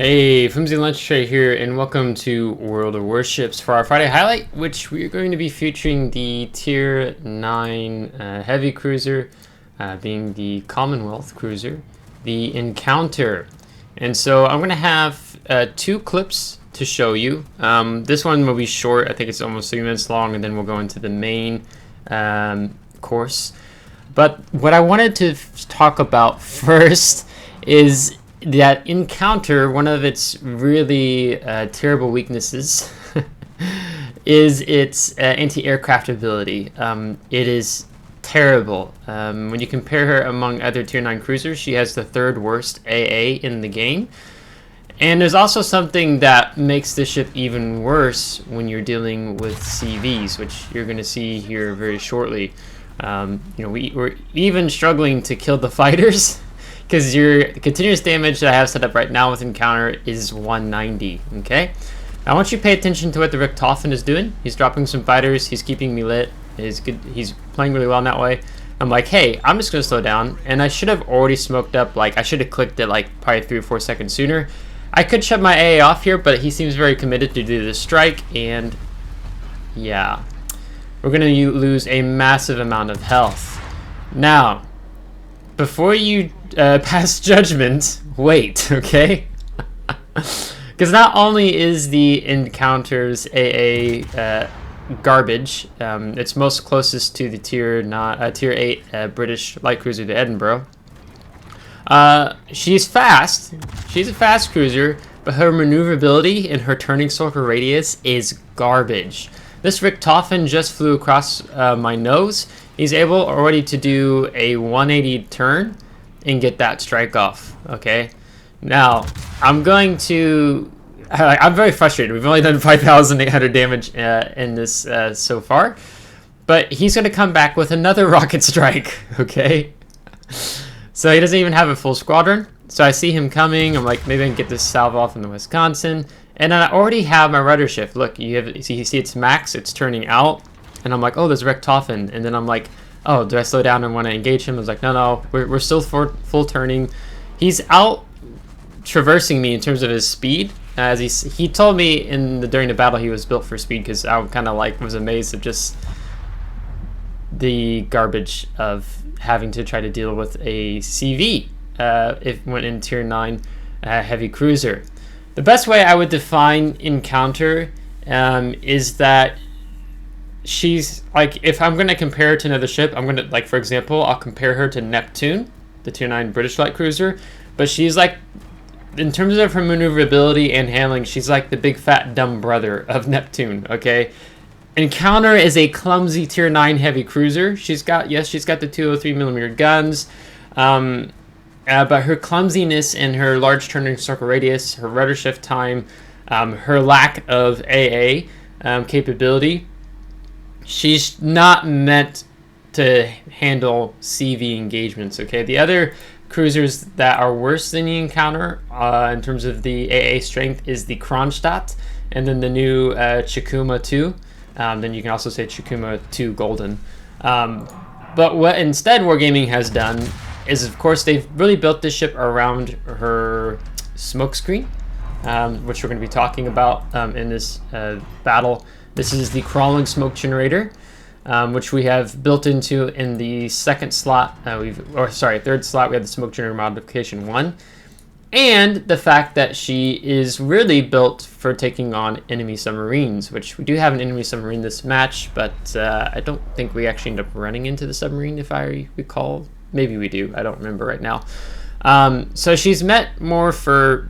Hey, FlimsyLunchTray here, and welcome to World of Warships for our Friday highlight, which we are going to be featuring the Tier 9 heavy cruiser, being the Commonwealth cruiser, the Encounter. And so I'm going to have two clips to show you. This one will be short. I think it's almost 3 minutes long, and then we'll go into the main course. But what I wanted to talk about first is that Encounter, one of its really terrible weaknesses is its anti-aircraft ability. It is terrible. When you compare her among other Tier 9 cruisers, she has the third worst AA in the game. And there's also something that makes the ship even worse when you're dealing with CVs, which you're going to see here very shortly. We're even struggling to kill the fighters, because your continuous damage that I have set up right now with Encounter is 190, okay? Now I want you to pay attention to what the Richtofen is doing. He's dropping some fighters, he's keeping me lit, he's playing really well in that way. I'm like, hey, I'm just gonna slow down, and I should have already smoked up, I should have clicked it probably 3 or 4 seconds sooner. I could shut my AA off here, but he seems very committed to do this strike, and yeah. We're gonna lose a massive amount of health. Now, before you pass judgment, wait, okay? Because not only is the Encounter's AA garbage, it's most closest to the Tier 8 British light cruiser, the Edinburgh. She's fast. She's a fast cruiser, but her maneuverability and her turning circle radius is garbage. This Richtofen just flew across my nose. He's able already to do a 180 turn and get that strike off, okay? Now, I'm very frustrated. We've only done 5,800 damage in this so far, but he's going to come back with another rocket strike, okay? So he doesn't even have a full squadron. So I see him coming. I'm like, maybe I can get this salve off in the Wisconsin. And then I already have my rudder shift. Look, you see it's max, it's turning out. And I'm like, oh, there's Richtofen. And then I'm like, oh, do I slow down and want to engage him? I was like, no, we're still full turning. He's out traversing me in terms of his speed. As he told me during the battle he was built for speed, because I kind of was amazed at just the garbage of having to try to deal with a CV if went in Tier 9 heavy cruiser. The best way I would define Encounter is that she's if I'm going to compare her to another ship, I'm going to, for example, I'll compare her to Neptune, the Tier 9 British light cruiser, but she's in terms of her maneuverability and handling, she's like the big fat dumb brother of Neptune, okay? Encounter is a clumsy Tier 9 heavy cruiser. She's got the 203mm guns, but her clumsiness and her large turning circle radius, her rudder shift time, her lack of AA capability, she's not meant to handle CV engagements, okay? The other cruisers that are worse than the Encounter in terms of the AA strength is the Kronstadt, and then the new Chikuma 2. Then you can also say Chikuma 2 Golden. But what instead Wargaming has done is, of course, they've really built this ship around her smokescreen, which we're going to be talking about in this battle. This is the crawling smoke generator, which we have built into in the third slot. We have the smoke generator modification 1. And the fact that she is really built for taking on enemy submarines, which we do have an enemy submarine this match, but I don't think we actually end up running into the submarine, if I recall. Maybe we do. I don't remember right now. So she's meant more for,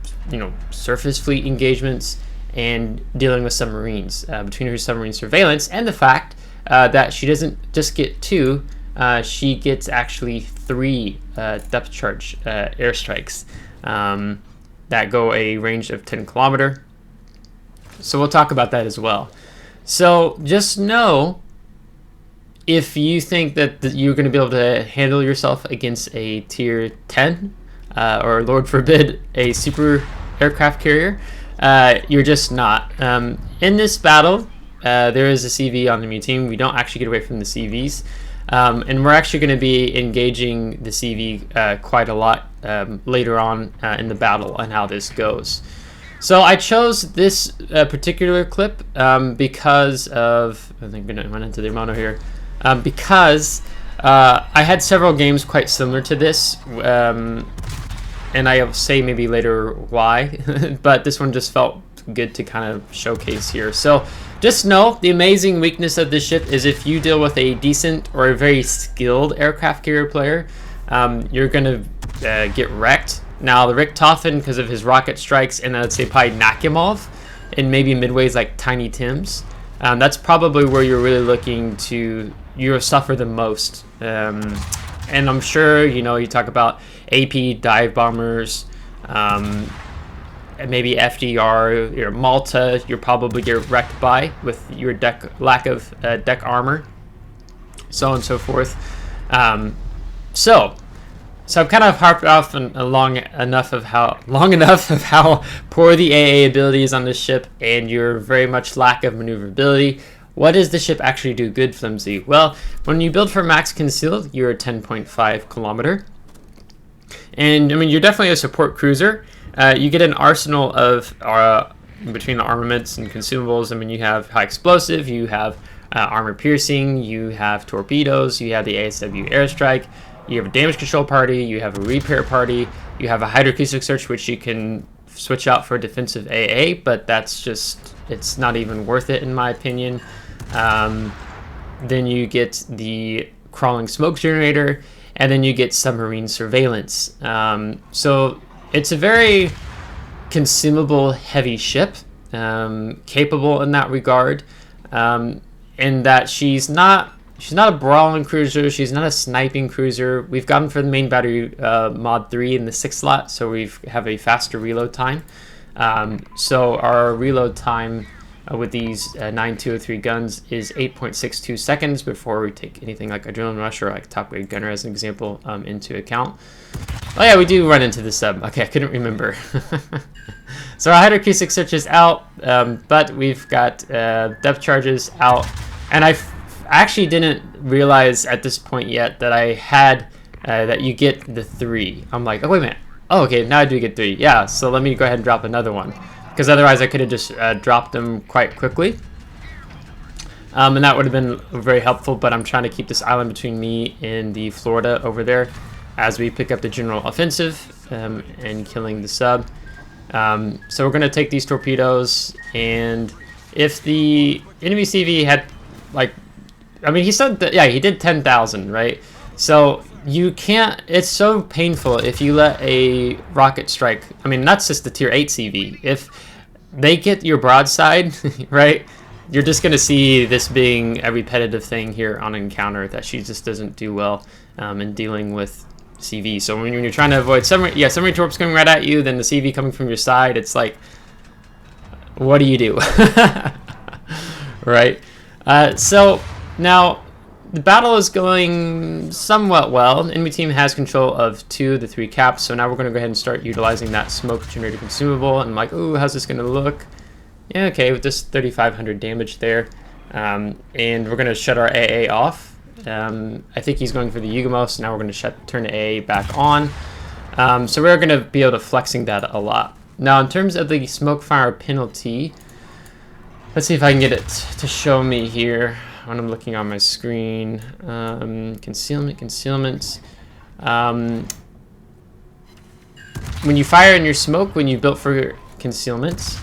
surface fleet engagements and dealing with submarines, between her submarine surveillance and the fact that she doesn't just get 2, she gets actually 3 depth charge airstrikes. That go a range of 10 kilometers. So we'll talk about that as well. So just know, if you think that you're going to be able to handle yourself against a Tier 10, or Lord forbid, a super aircraft carrier, you're just not. In this battle, there is a CV on the enemy team. We don't actually get away from the CVs. And we're actually going to be engaging the CV quite a lot later on in the battle and how this goes. So I chose this particular clip because of, I think I'm going to run into the mono here, because I had several games quite similar to this, and I'll say maybe later why, but this one just felt good to kind of showcase here. So just know the amazing weakness of this ship is if you deal with a decent or a very skilled aircraft carrier player, you're going to get wrecked. Now the Richthofen, because of his rocket strikes, and I'd say probably Nakhimov, and maybe midways like Tiny Tims, that's probably where you're really looking to, you'll suffer the most. And I'm sure, you know, you talk about AP dive bombers, maybe FDR, your Malta, you'll probably get wrecked by with your lack of deck armor, so on and so forth. So I've kind of harped off long enough of how poor the AA ability is on this ship, and your very much lack of maneuverability. What does the ship actually do good, Flimsy? Well, when you build for max concealed, you're a 10.5 kilometer, and I mean you're definitely a support cruiser. You get an arsenal of between the armaments and consumables. I mean, you have high explosive, you have armor piercing, you have torpedoes, you have the ASW airstrike, you have a damage control party, you have a repair party, you have a hydroacoustic search, which you can switch out for defensive AA, but that's just, it's not even worth it in my opinion. Then you get the crawling smoke generator, and then you get submarine surveillance. So it's a very consumable heavy ship, capable in that regard, in that she's not a brawling cruiser, she's not a sniping cruiser. We've gone for the main battery mod 3 in the 6th slot, so we have a faster reload time. So our reload time with these 9203 guns is 8.62 seconds before we take anything like Adrenaline Rush or like Top Grade Gunner as an example into account. Oh yeah, we do run into the sub. Okay, I couldn't remember. So our hydroacoustic search is out, but we've got depth charges out, and I actually didn't realize at this point yet that I had that you get the 3. I'm like, oh wait a minute. Oh, okay, now I do get 3. Yeah, so let me go ahead and drop another one, because otherwise I could have just dropped them quite quickly. And that would have been very helpful, but I'm trying to keep this island between me and the Florida over there as we pick up the general offensive and killing the sub. So we're going to take these torpedoes, and if the enemy CV had, like, I mean, he said that, yeah, he did 10,000, right? So you can't, it's so painful if you let a rocket strike, I mean, that's just the tier 8 CV. If they get your broadside, right, you're just going to see this being a repetitive thing here on Encounter, that she just doesn't do well in dealing with CV. So when you're trying to avoid submarine torps coming right at you, then the CV coming from your side, it's like, what do you do? Right? So now the battle is going somewhat well. The enemy team has control of 2 of the 3 caps, so now we're going to go ahead and start utilizing that smoke generator consumable. And I'm like, ooh, how's this going to look? Yeah, okay, with this 3,500 damage there. And we're going to shut our AA off. I think he's going for the Yugamo, so now we're going to turn the AA back on. So we're going to be able to flexing that a lot. Now, in terms of the smoke fire penalty, let's see if I can get it to show me here when I'm looking on my screen. Concealment. When you fire in your smoke, when you built for concealment,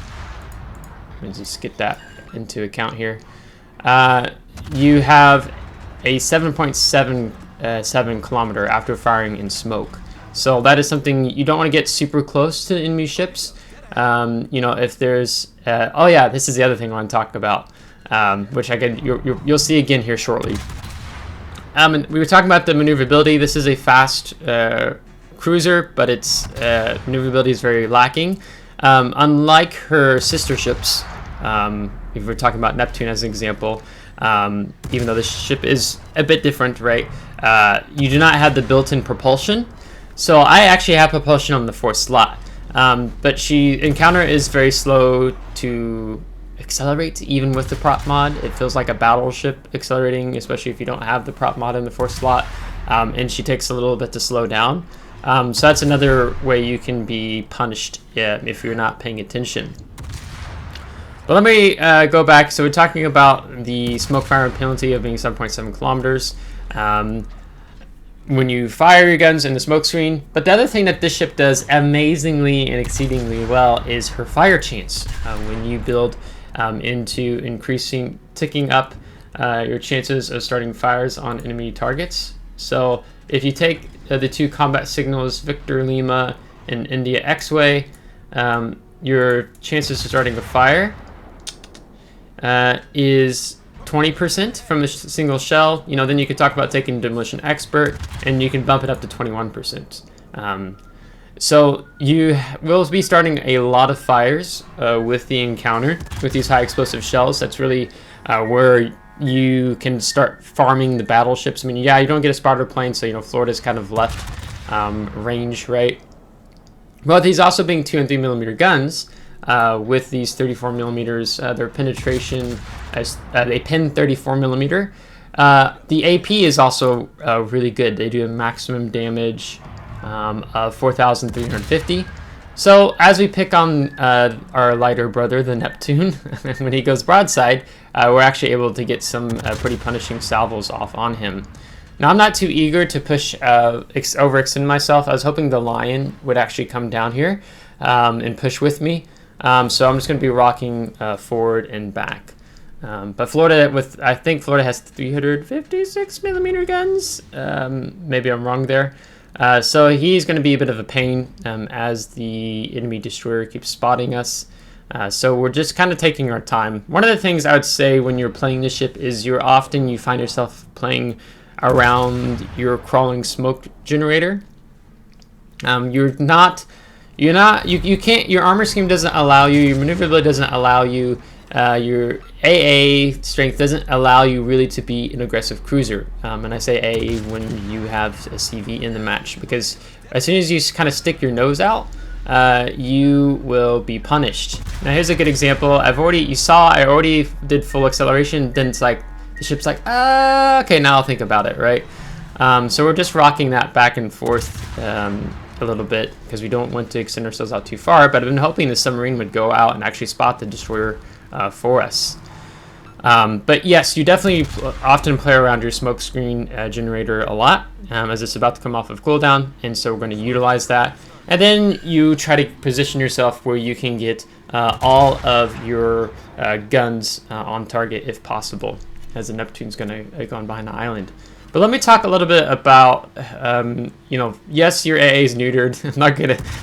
let's just get that into account here. You have a 7.77 kilometer after firing in smoke. So that is something you don't want to get super close to enemy ships. You know, if there's oh yeah, this is the other thing I want to talk about, which you'll see again here shortly. And we were talking about the maneuverability. This is a fast cruiser, but its maneuverability is very lacking. Unlike her sister ships, if we're talking about Neptune as an example, even though this ship is a bit different, right? You do not have the built-in propulsion. So I actually have propulsion on the 4th slot, but Encounter is very slow to accelerate, even with the prop mod. It feels like a battleship accelerating, especially if you don't have the prop mod in the 4th slot, and she takes a little bit to slow down. So that's another way you can be punished if you're not paying attention. But let me go back. So we're talking about the smoke fire penalty of being 7.7 kilometers when you fire your guns in the smoke screen. But the other thing that this ship does amazingly and exceedingly well is her fire chance. When you build into ticking up your chances of starting fires on enemy targets. So if you take the two combat signals, Victor Lima and India X-Way, your chances of starting a fire is 20% from a single shell. Then you could talk about taking Demolition Expert, and you can bump it up to 21%. So you will be starting a lot of fires with the encounter with these high explosive shells. That's really where you can start farming the battleships. I mean, yeah, you don't get a spotter plane, so Florida's kind of left range, right? But these also being 2 and 3 millimeter guns, with these 34 millimeters, their penetration as they pin 34 millimeter. The AP is also really good. They do a maximum damage of 4,350. So as we pick on our lighter brother, the Neptune, when he goes broadside, we're actually able to get some pretty punishing salvos off on him. Now, I'm not too eager to push overextend myself. I was hoping the Lion would actually come down here and push with me. So I'm just going to be rocking forward and back. But Florida, I think Florida has 356 millimeter guns. Maybe I'm wrong there. So he's going to be a bit of a pain as the enemy destroyer keeps spotting us. So we're just kind of taking our time. One of the things I would say when you're playing this ship is you find yourself playing around your crawling smoke generator. You can't, your armor scheme doesn't allow you, your maneuverability doesn't allow you, your AA strength doesn't allow you really to be an aggressive cruiser. And I say AA when you have a CV in the match, because as soon as you kind of stick your nose out, you will be punished. Now here's a good example. I already did full acceleration, then it's like, the ship's like, okay, now I'll think about it, right? So we're just rocking that back and forth a little bit because we don't want to extend ourselves out too far, but I've been hoping the submarine would go out and actually spot the destroyer for us. But yes, you definitely often play around your smoke screen generator a lot as it's about to come off of cooldown, and so we're going to utilize that. And then you try to position yourself where you can get all of your guns on target if possible, as the Neptune's going to go on behind the island. But let me talk a little bit about, yes, your AA is neutered.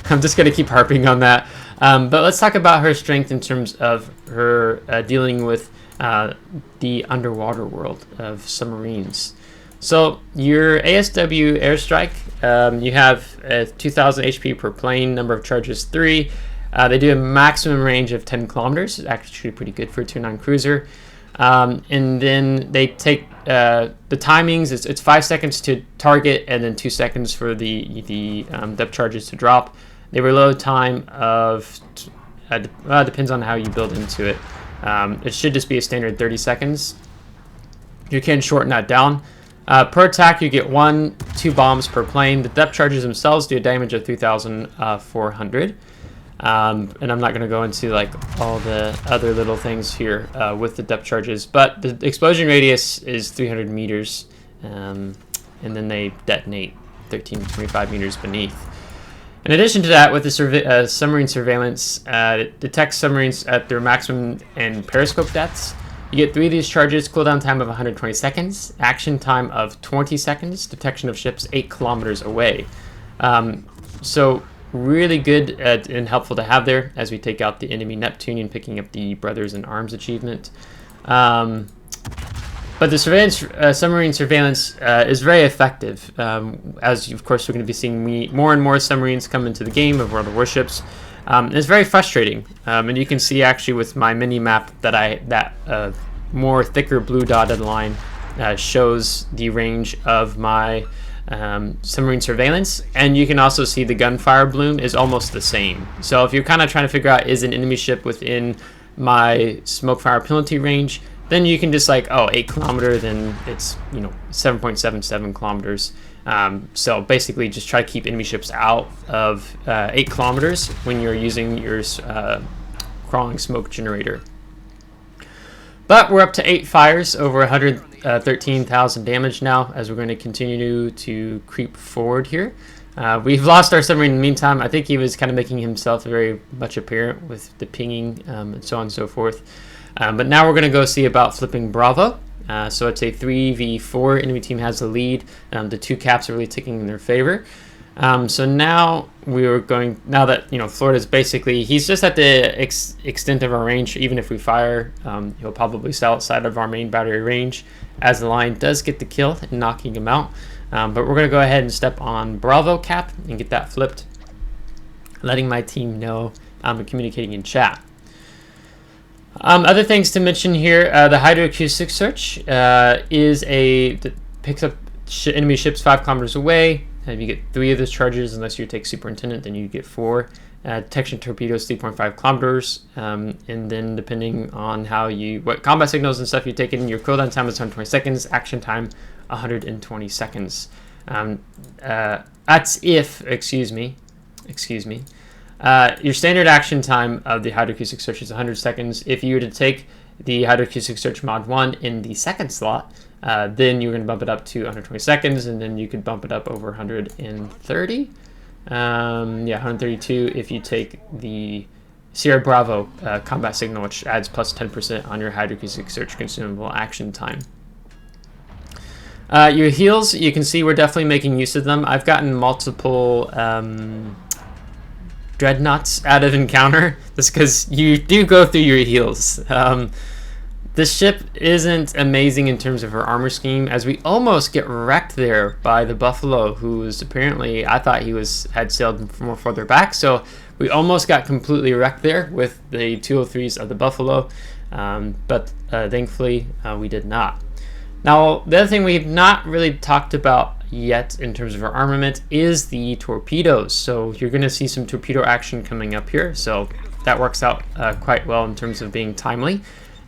I'm just gonna keep harping on that. But let's talk about her strength in terms of her dealing with the underwater world of submarines. So your ASW airstrike, you have 2,000 HP per plane, number of charges 3. They do a maximum range of 10 kilometers. It's actually pretty good for a 2.9 cruiser. And then they take the timings. It's 5 seconds to target and then 2 seconds for the depth charges to drop. They reload time of depends on how you build into it. It should just be a standard 30 seconds. You can shorten that down. Per attack, you get 1-2 bombs per plane. The depth charges themselves do a damage of 3,400. And I'm not going to go into like all the other little things here with the depth charges, but the explosion radius is 300 meters, and then they detonate 1325 meters beneath. In addition to that, with the submarine surveillance, it detects submarines at their maximum and periscope depths. You get 3 of these charges, cooldown time of 120 seconds, action time of 20 seconds, detection of ships 8 kilometers away. So really good and helpful to have there as we take out the enemy Neptunian, picking up the Brothers in Arms achievement. But the submarine surveillance is very effective, as of course we're going to be seeing more and more submarines come into the game of World of Warships. It's very frustrating, and you can see actually with my mini map that more thicker blue dotted line shows the range of my submarine surveillance, and you can also see the gunfire bloom is almost the same. So if you're kind of trying to figure out is an enemy ship within my smoke fire penalty range, then you can just like, oh, 8 kilometer, then it's 7.77 kilometers. So basically just try to keep enemy ships out of 8 kilometers when you're using your crawling smoke generator. But we're up to 8 fires, over 113,000 damage now, as we're going to continue to creep forward here. We've lost our submarine in the meantime. I think he was kind of making himself very much apparent with the pinging and so on and so forth. But now we're going to go see about flipping Bravo. So it's a 3v4. Enemy team has the lead. The 2 caps are really ticking in their favor. So now we're going, now that, you know, Florida's basically, he's just at the extent of our range. Even if we fire, he'll probably stay outside of our main battery range, as the line does get the kill and knocking him out. But we're going to go ahead and step on Bravo cap and get that flipped, letting my team know I'm communicating in chat. Other things to mention here, the hydroacoustic search picks up enemy ships 5 kilometers away. If you get 3 of those charges, unless you take Superintendent, then you get 4. Detection torpedoes 3.5 kilometers, and then depending on what combat signals and stuff you take in, your cooldown time is 120 seconds, action time 120 seconds. That's if, excuse me. Your standard action time of the hydroacoustic search is 100 seconds. If you were to take the hydroacoustic search mod 1 in the second slot, then you're going to bump it up to 120 seconds, and then you could bump it up over 130. 132 if you take the Sierra Bravo combat signal, which adds plus 10% on your hydroacoustic search consumable action time. Your heals, you can see we're definitely making use of them. I've gotten multiple dreadnoughts out of encounter, just because you do go through your heals. This ship isn't amazing in terms of her armor scheme, as we almost get wrecked there by the Buffalo, who was apparently, I thought he had sailed more further back, so we almost got completely wrecked there with the 203s of the Buffalo, but thankfully we did not. Now, the other thing we've not really talked about yet in terms of our armament is the torpedoes. So you're going to see some torpedo action coming up here, so that works out quite well in terms of being timely,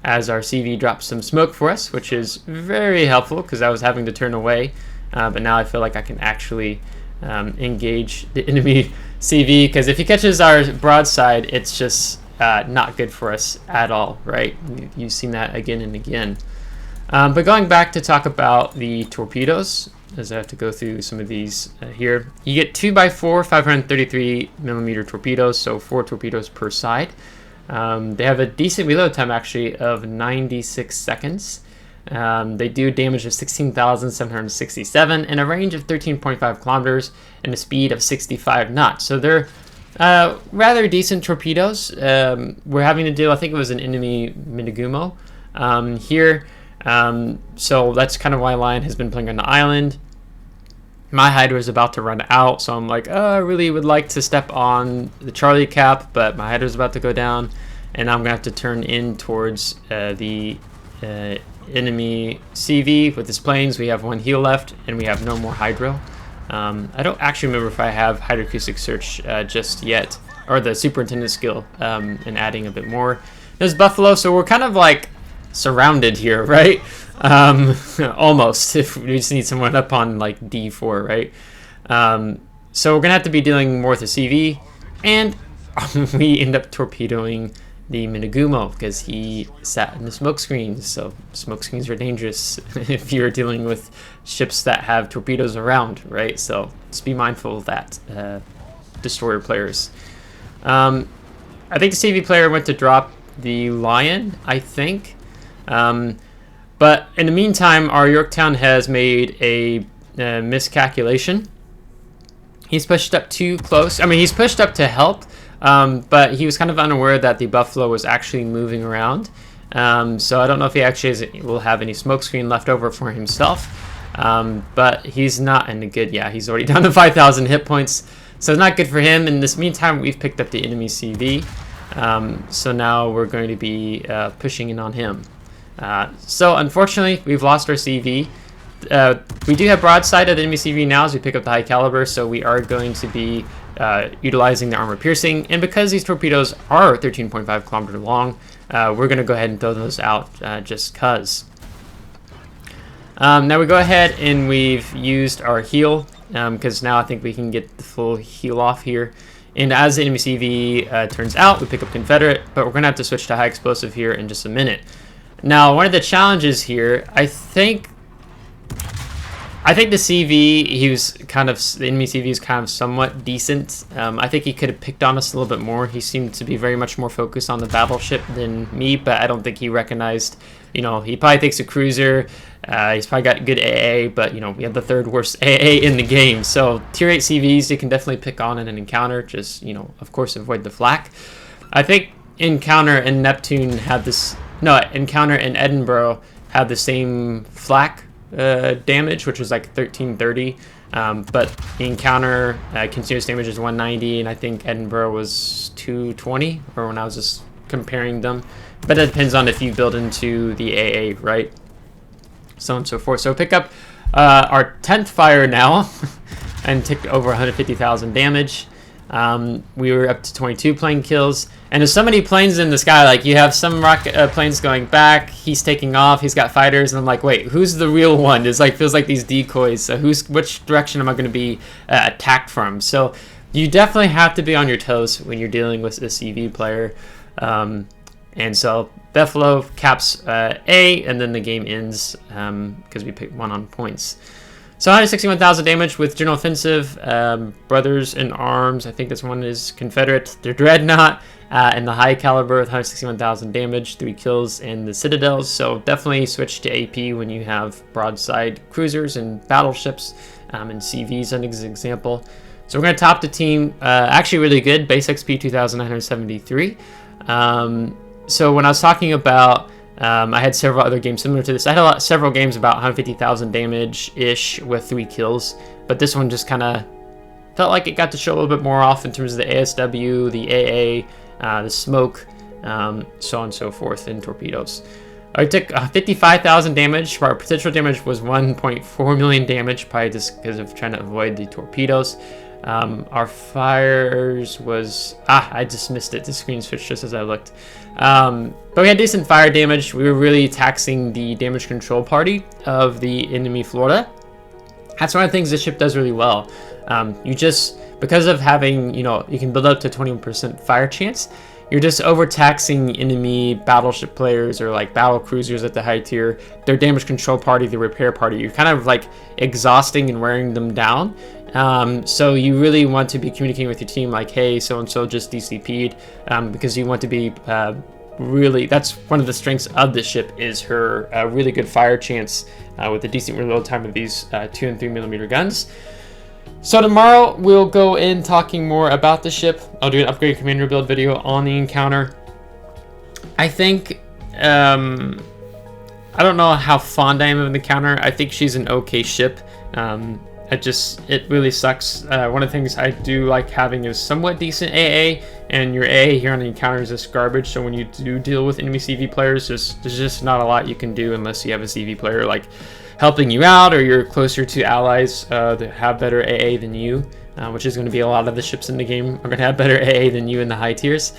as our CV drops some smoke for us, which is very helpful because I was having to turn away, but now I feel like I can actually engage the enemy CV, because if he catches our broadside, it's just not good for us at all, right? You've seen that again and again. But going back to talk about the torpedoes, as I have to go through some of these here, you get 2x4 533mm torpedoes, so 4 torpedoes per side. They have a decent reload time actually of 96 seconds. They do damage of 16,767 and a range of 13.5 kilometers and a speed of 65 knots. So they're rather decent torpedoes. We're having to deal, I think it was an enemy Minigumo here. So that's kind of why Lion has been playing on the island. My Hydra is about to run out, so I'm like, oh, I really would like to step on the Charlie cap, but my Hydra is about to go down, and I'm going to have to turn in towards the enemy CV with his planes. We have 1 heal left, and we have no more Hydro. I don't actually remember if I have Hydroacoustic Search just yet, or the Superintendent skill, and adding a bit more. There's Buffalo, so we're kind of like surrounded here, right? Almost, if we just need someone up on like D4, right? So we're gonna have to be dealing more with the CV, and we end up torpedoing the Minigumo because he sat in the smoke screens. So smoke screens are dangerous if you're dealing with ships that have torpedoes around, right? So just be mindful of that, destroyer players. I think the CV player went to drop the Lion, I think. But in the meantime, our Yorktown has made a miscalculation. He's pushed up too close. I mean, he's pushed up to help, but he was kind of unaware that the Buffalo was actually moving around. So I don't know if he actually will have any smokescreen left over for himself. But he's not in a good, he's already down to 5,000 hit points. So it's not good for him. In this meantime, we've picked up the enemy CV. So now we're going to be pushing in on him. So unfortunately, we've lost our CV. We do have broadside of the enemy CV now as we pick up the high caliber, so we are going to be utilizing the armor piercing. And because these torpedoes are 13.5 kilometers long, we're going to go ahead and throw those out just cuz. Now we go ahead and we've used our heal, because now I think we can get the full heal off here. And as the enemy CV turns out, we pick up Confederate, but we're going to have to switch to high explosive here in just a minute. Now, one of the challenges here, I think the CV, the enemy CV is kind of somewhat decent. I think he could have picked on us a little bit more. He seemed to be very much more focused on the battleship than me, but I don't think he recognized, he probably thinks a cruiser. He's probably got good AA, but, we have the third worst AA in the game. So tier 8 CVs, you can definitely pick on in an encounter. Just, of course, avoid the flak. I think Encounter and Neptune had this... No, Encounter and Edinburgh had the same flak damage, which was like 1330. But the Encounter continuous damage is 190, and I think Edinburgh was 220, or when I was just comparing them. But it depends on if you build into the AA, right? So on and so forth. So pick up our 10th fire now and ticked over 150,000 damage. We were up to 22 plane kills, and there's so many planes in the sky. Like, you have some rocket planes going back, he's taking off, he's got fighters, and I'm like, wait, who's the real one? It's like, feels like these decoys. So which direction am I going to be attacked from? So you definitely have to be on your toes when you're dealing with a CV player. And so Buffalo caps A, and then the game ends because we picked 1 on points. So 161,000 damage with General Offensive, Brothers in Arms, I think this one is Confederate, their Dreadnought, and the High Caliber with 161,000 damage, 3 kills, and the Citadels. So definitely switch to AP when you have broadside cruisers and battleships, and CVs as an example. So we're going to top the team, actually really good, base XP 2,973. So when I was talking about, I had several other games similar to this. I had several games about 150,000 damage-ish with 3 kills, but this one just kind of felt like it got to show a little bit more off in terms of the ASW, the AA, the smoke, so on and so forth, and torpedoes. I took 55,000 damage. Our potential damage was 1.4 million damage, probably just because of trying to avoid the torpedoes. Our fires was... I just missed it. The screen switched just as I looked. But we had decent fire damage. We were really taxing the damage control party of the enemy Florida. That's one of the things this ship does really well. You just... Because of having, you can build up to 21% fire chance, you're just overtaxing enemy battleship players or like battle cruisers at the high tier, their damage control party, the repair party. You're kind of like exhausting and wearing them down. So you really want to be communicating with your team like, hey, so-and-so just DCP'd, because you want to be really, that's one of the strengths of this ship, is her really good fire chance with a decent reload time of these 2 and 3mm guns. So tomorrow we'll go in talking more about the ship. I'll do an upgrade commander build video on the Encounter. I think, I don't know how fond I am of the Encounter. I think she's an okay ship. It really sucks. One of the things I do like having is somewhat decent AA, and your AA here on the Encounter is just garbage. So when you do deal with enemy CV players, there's just not a lot you can do unless you have a CV player like helping you out, or you're closer to allies that have better AA than you, which is going to be a lot of the ships in the game are going to have better AA than you in the high tiers.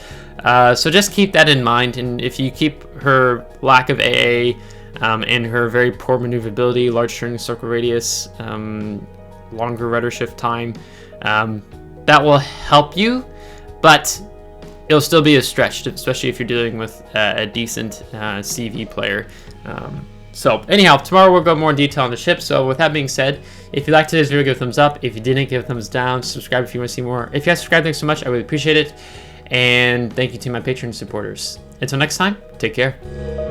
So just keep that in mind, and if you keep her lack of AA and her very poor maneuverability, large turning circle radius, longer rudder shift time, that will help you, but it'll still be a stretch, especially if you're dealing with a decent CV player. So anyhow, tomorrow we'll go more in detail on the ship. So with that being said, if you liked today's video, give a thumbs up. If you didn't, give a thumbs down. Subscribe if you want to see more. If you guys subscribe, thanks so much. I really appreciate it. And thank you to my Patreon supporters. Until next time, take care.